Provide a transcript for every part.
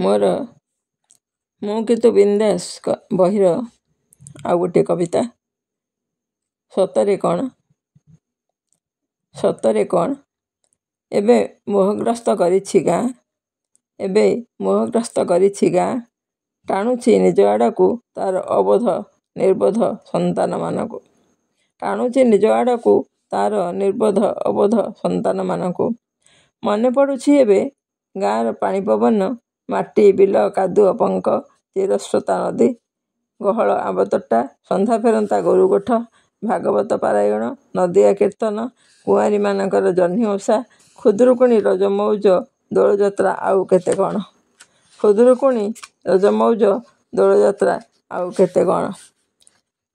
ମୋର ମୁଁ କିନ୍ତୁ ବିନ୍ଦାସ ବହିର ଆଉ ଗୋଟିଏ କବିତା। ସତରେ କ'ଣ ସତରେ କ'ଣ ଏବେ ମୋହଗ୍ରସ୍ତ କରିଛି ଗାଁ, ଏବେ ମୋହଗ୍ରସ୍ତ କରିଛି ଗାଁ, ଟାଣୁଛି ନିଜ ଆଡ଼କୁ ତାର ଅବୋଧ ନିର୍ବୋଧ ସନ୍ତାନମାନଙ୍କୁ, ଟାଣୁଛି ନିଜ ଆଡ଼କୁ ତାର ନିର୍ବୋଧ ଅବୋଧ ସନ୍ତାନମାନଙ୍କୁ। ମନେ ପଡ଼ୁଛି ଏବେ ଗାଁର ପାଣି ପବନ, ମାଟି ବିଲ କାଦୁଅ ପଙ୍କ, ଚିରସ୍ରୋତା ନଦୀ, ଗହଳ ଆମ୍ବତୋଟା, ସନ୍ଧ୍ୟା ଫେରନ୍ତା ଗୋରୁ ଗୋଠ, ଭାଗବତ ପାରାୟଣ, ନଦିଆ କୀର୍ତ୍ତନ, କୁଆଁରୀମାନଙ୍କର ଜହ୍ନି ଓଷା, ଖୁଦୁରୁକୁଣୀ ରଜ ମଉଜ ଦୋଳଯାତ୍ରା ଆଉ କେତେ କ'ଣ, ଖୁଦୁରୁକୁଣୀ ରଜ ମଉଜ ଦୋଳଯାତ୍ରା ଆଉ କେତେ କ'ଣ।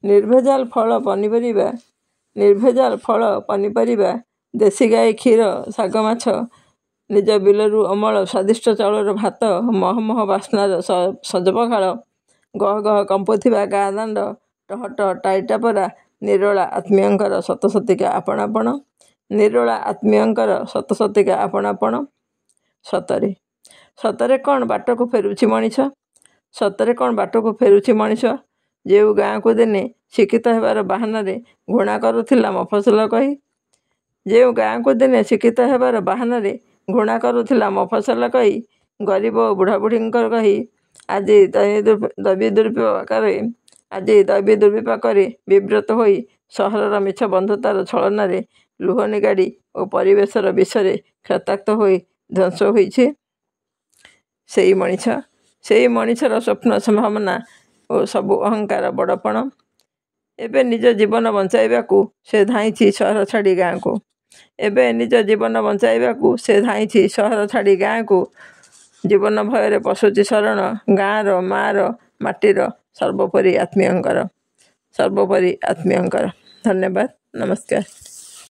ନିର୍ଭେଜାଲ ଫଳ ପନିପରିବା, ନିର୍ଭେଜାଲ ଫଳ ପନିପରିବା, ଦେଶୀ ଗାଈ କ୍ଷୀର ଶାଗ ମାଛ, ନିଜ ବିଲରୁ ଅମଳ ସ୍ୱାଦିଷ୍ଟ ଚାଉଳର ଭାତ, ମହମହ ବାସ୍ନାର ସଜପଖାଳ, ଗହ ଗହ କମ୍ପୁଥିବା ଗାଁ ଦାଣ୍ଡ, ଟହ ଟହ ଟାଇଟାପରା, ନିରୋଳା ଆତ୍ମୀୟଙ୍କର ଶତଶତିକା ଆପଣ ଆପଣ, ନିରୋଳା ଆତ୍ମୀୟଙ୍କର ଶତଶତିକା ଆପଣ ଆପଣ। ସତରେ ସତରେ କ'ଣ ବାଟକୁ ଫେରୁଛି ମଣିଷ, ସତରେ କ'ଣ ବାଟକୁ ଫେରୁଛି ମଣିଷ, ଯେଉଁ ଗାଁକୁ ଦିନେ ଶିକ୍ଷିତ ହେବାର ବାହାନାରେ ଘୃଣା କରୁଥିଲା ମଫସଲ କହି, ଯେଉଁ ଗାଁକୁ ଦିନେ ଶିକ୍ଷିତ ହେବାର ବାହାନାରେ ଘୃଣା କରୁଥିଲା ମଫସଲ କହି, ଗରିବ ଓ ବୁଢ଼ାବୁଢ଼ୀଙ୍କର କହି, ଆଜି ଦୈବୀ ଦୁର୍ବିପାକରେ ବିବ୍ରତ ହୋଇ ସହରର ମିଛ ବନ୍ଧୁତାର ଛଳନାରେ ଲୁହ ନିଗାଡ଼ି ଓ ପରିବେଶର ବିଷରେ କ୍ଷତାକ୍ତ ହୋଇ ଧ୍ୱଂସ ହୋଇଛି ସେଇ ମଣିଷ, ସେଇ ମଣିଷର ସ୍ୱପ୍ନ ସମ୍ଭାବନା ଓ ସବୁ ଅହଙ୍କାର ବଡ଼ପଣ। ଏବେ ନିଜ ଜୀବନ ବଞ୍ଚାଇବାକୁ ସେ ଧାଇଁଛି ସହର ଛାଡ଼ି ଗାଁକୁ, ଏବେ ନିଜ ଜୀବନ ବଞ୍ଚାଇବାକୁ ସେ ଧାଇଁଛି ସହର ଛାଡ଼ି ଗାଁକୁ, ଜୀବନ ଭୟରେ ପଶୁଛି ଶରଣ ଗାଁର ମାଆର ମାଟିର ସର୍ବୋପରି ଆତ୍ମୀୟଙ୍କର, ସର୍ବୋପରି ଆତ୍ମୀୟଙ୍କର। ଧନ୍ୟବାଦ, ନମସ୍କାର।